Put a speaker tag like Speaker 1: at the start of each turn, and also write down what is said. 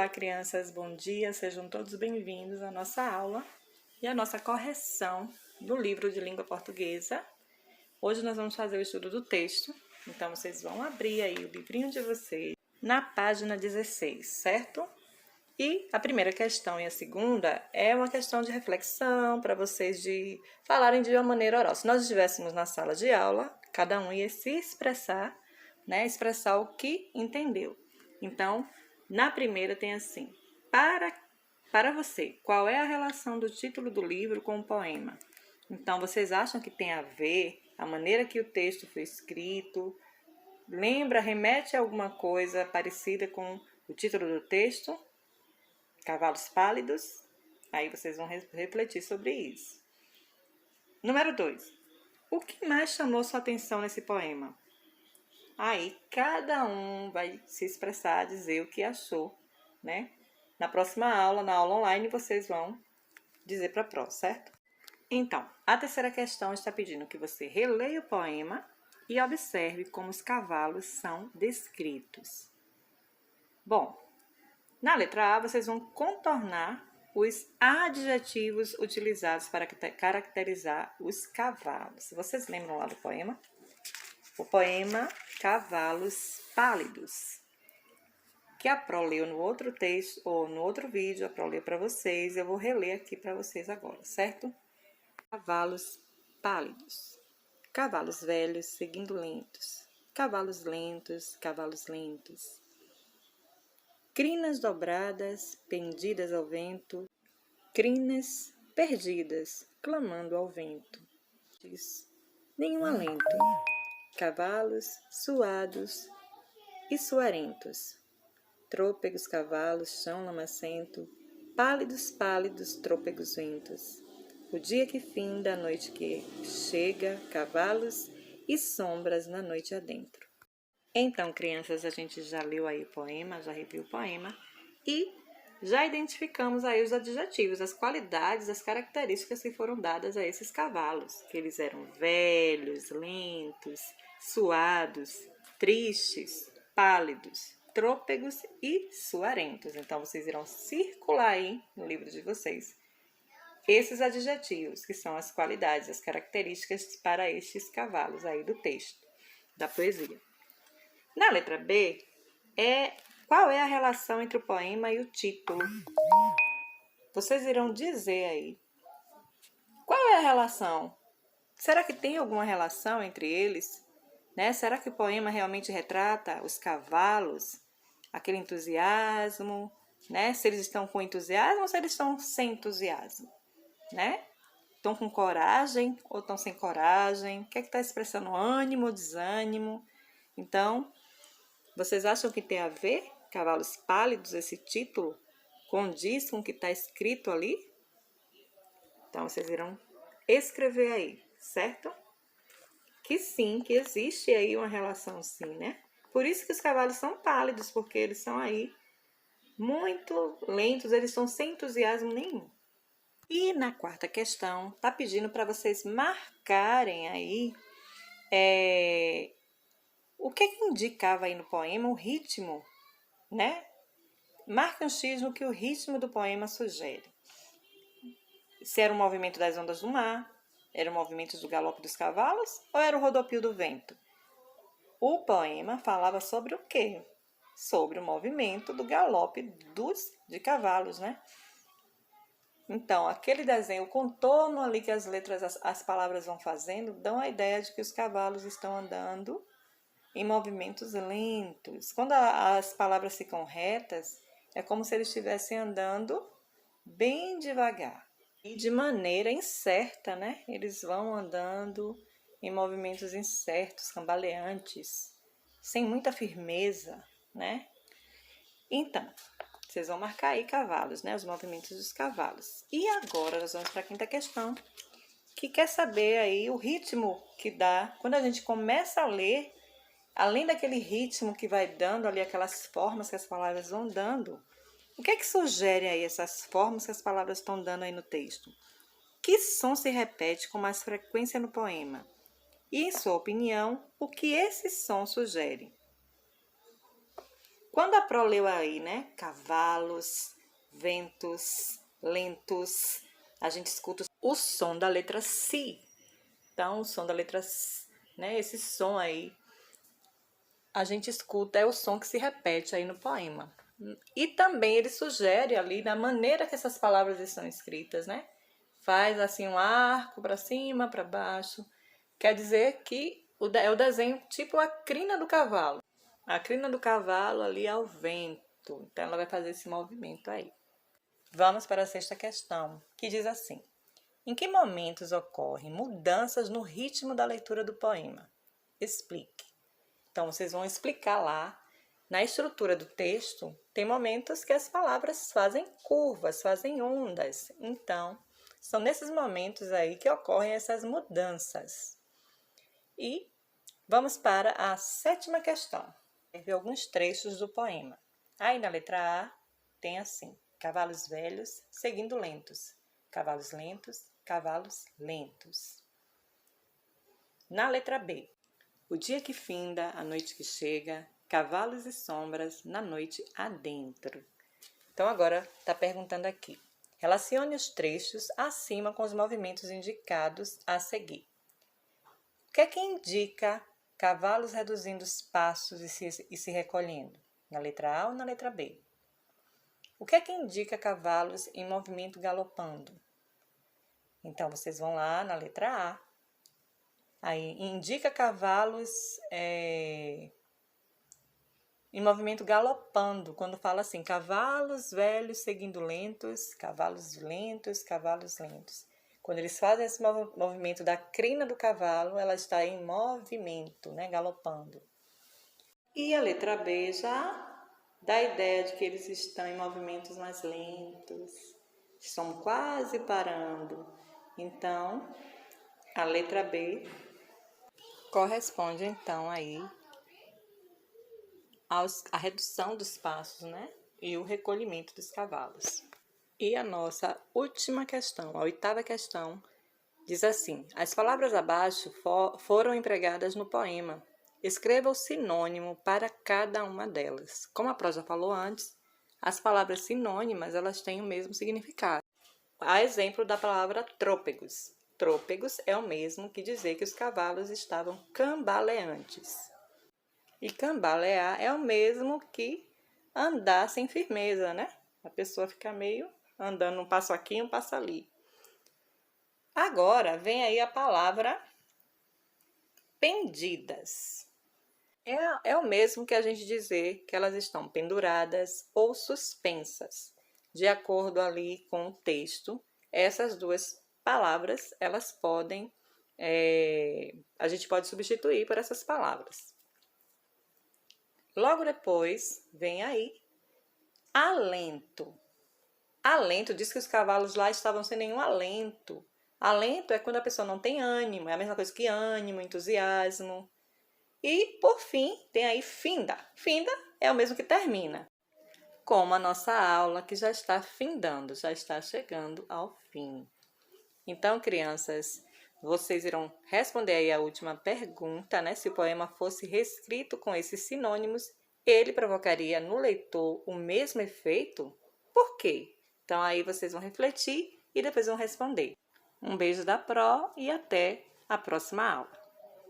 Speaker 1: Olá, crianças, bom dia, sejam todos bem-vindos à nossa aula e à nossa correção do livro de língua portuguesa. Hoje nós vamos fazer o estudo do texto, então vocês vão abrir aí o livrinho de vocês na página 16, certo? E a primeira questão e a segunda é uma questão de reflexão para vocês de falarem de uma maneira oral. Se nós estivéssemos na sala de aula, cada um ia se expressar, né? Expressar o que entendeu. Então, na primeira tem assim: para você, qual é a relação do título do livro com o poema? Então, vocês acham que tem a ver a maneira que o texto foi escrito? Lembra, remete a alguma coisa parecida com o título do texto? Cavalos pálidos? Aí vocês vão refletir sobre isso. Número 2. O que mais chamou sua atenção nesse poema? Aí cada um vai se expressar, dizer o que achou, né? Na próxima aula, na aula online, vocês vão dizer para a pró, certo? Então, a terceira questão está pedindo que você releia o poema e observe como os cavalos são descritos. Bom, na letra A, vocês vão contornar os adjetivos utilizados para caracterizar os cavalos. Vocês lembram lá do poema? O poema Cavalos Pálidos, que a Pró leu no outro texto, ou no outro vídeo, a Pró leu para vocês, eu vou reler aqui para vocês agora, certo? Cavalos pálidos, cavalos velhos seguindo lentos, cavalos lentos, crinas dobradas, pendidas ao vento, crinas perdidas, clamando ao vento. Diz, nenhum alento. Cavalos suados e suarentos, trôpegos cavalos, chão lamacento, pálidos, pálidos, trôpegos ventos. O dia que finda, a noite que chega, cavalos e sombras na noite adentro. Então, crianças, a gente já leu aí o poema, já reviu o poema e já identificamos aí os adjetivos, as qualidades, as características que foram dadas a esses cavalos, que eles eram velhos, lentos, suados, tristes, pálidos, trôpegos e suarentos. Então, vocês irão circular aí no livro de vocês esses adjetivos, que são as qualidades, as características para estes cavalos aí do texto, da poesia. Na letra B, qual é a relação entre o poema e o título? Vocês irão dizer aí. Qual é a relação? Será que tem alguma relação entre eles? Né? Será que o poema realmente retrata os cavalos? Aquele entusiasmo? Né? Se eles estão com entusiasmo ou se eles estão sem entusiasmo? Né? Estão com coragem ou estão sem coragem? O que é que está expressando? Ânimo ou desânimo? Então, vocês acham que tem a ver, Cavalos Pálidos, esse título, condiz com o que está escrito ali? Então, vocês irão escrever aí, certo? Que sim, que existe aí uma relação sim, né? Por isso que os cavalos são pálidos, porque eles são aí muito lentos, eles estão sem entusiasmo nenhum. E na quarta questão, tá pedindo para vocês marcarem aí o que indicava aí no poema o ritmo, né? Marca um X no que o ritmo do poema sugere. Se era o movimento das ondas do mar, era o movimento do galope dos cavalos ou era o rodopio do vento? O poema falava sobre o quê? Sobre o movimento do galope de cavalos, né? Então, aquele desenho, o contorno ali que as letras, as palavras vão fazendo, dão a ideia de que os cavalos estão andando em movimentos lentos. Quando as palavras ficam retas, é como se eles estivessem andando bem devagar. E de maneira incerta, né? Eles vão andando em movimentos incertos, cambaleantes, sem muita firmeza, né? Então, vocês vão marcar aí cavalos, né? Os movimentos dos cavalos. E agora nós vamos para a quinta questão, que quer saber aí o ritmo que dá. Quando a gente começa a ler, além daquele ritmo que vai dando ali, aquelas formas que as palavras vão dando, o que é que sugere aí essas formas que as palavras estão dando aí no texto? Que som se repete com mais frequência no poema? E, em sua opinião, o que esse som sugere? Quando a Pro leu aí, né? Cavalos, ventos, lentos, a gente escuta o som da letra Si. Então, o som da letra S, né? Esse som aí, a gente escuta, é o som que se repete aí no poema. E também ele sugere ali, da maneira que essas palavras estão escritas, né? Faz assim um arco para cima, para baixo. Quer dizer que é o desenho tipo a crina do cavalo. A crina do cavalo ali ao vento. Então, ela vai fazer esse movimento aí. Vamos para a sexta questão, que diz assim. Em que momentos ocorrem mudanças no ritmo da leitura do poema? Explique. Então, vocês vão explicar lá. Na estrutura do texto, tem momentos que as palavras fazem curvas, fazem ondas. Então, são nesses momentos aí que ocorrem essas mudanças. E vamos para a sétima questão. Ver alguns trechos do poema. Aí na letra A tem assim: cavalos velhos seguindo lentos, cavalos lentos, cavalos lentos. Na letra B, o dia que finda, a noite que chega, cavalos e sombras na noite adentro. Então agora está perguntando aqui. Relacione os trechos acima com os movimentos indicados a seguir. O que é que indica cavalos reduzindo os passos e se recolhendo? Na letra A ou na letra B? O que é que indica cavalos em movimento galopando? Então, vocês vão lá na letra A. Aí, indica cavalos em movimento galopando. Quando fala assim, cavalos velhos seguindo lentos, cavalos lentos, cavalos lentos. Quando eles fazem esse movimento da crina do cavalo, ela está em movimento, né? Galopando. E a letra B já dá a ideia de que eles estão em movimentos mais lentos, estão quase parando. Então, a letra B corresponde então aí à redução dos passos, né? E o recolhimento dos cavalos. E a nossa última questão, a oitava questão, diz assim: as palavras abaixo foram empregadas no poema. Escreva o sinônimo para cada uma delas. Como a Pro já falou antes, as palavras sinônimas elas têm o mesmo significado. A exemplo da palavra trôpegos. Trôpegos é o mesmo que dizer que os cavalos estavam cambaleantes. E cambalear é o mesmo que andar sem firmeza, né? A pessoa fica meio andando um passo aqui, um passo ali. Agora, vem aí a palavra pendidas. É o mesmo que a gente dizer que elas estão penduradas ou suspensas. De acordo ali com o texto, essas duas palavras, elas podem, a gente pode substituir por essas palavras. Logo depois, vem aí, alento. Alento diz que os cavalos lá estavam sem nenhum alento. Alento é quando a pessoa não tem ânimo, é a mesma coisa que ânimo, entusiasmo. E, por fim, tem aí finda. Finda é o mesmo que termina. Como a nossa aula que já está findando, já está chegando ao fim. Então, crianças, vocês irão responder aí a última pergunta, né? Se o poema fosse reescrito com esses sinônimos, ele provocaria no leitor o mesmo efeito? Por quê? Então, aí vocês vão refletir e depois vão responder. Um beijo da Pro e até a próxima aula.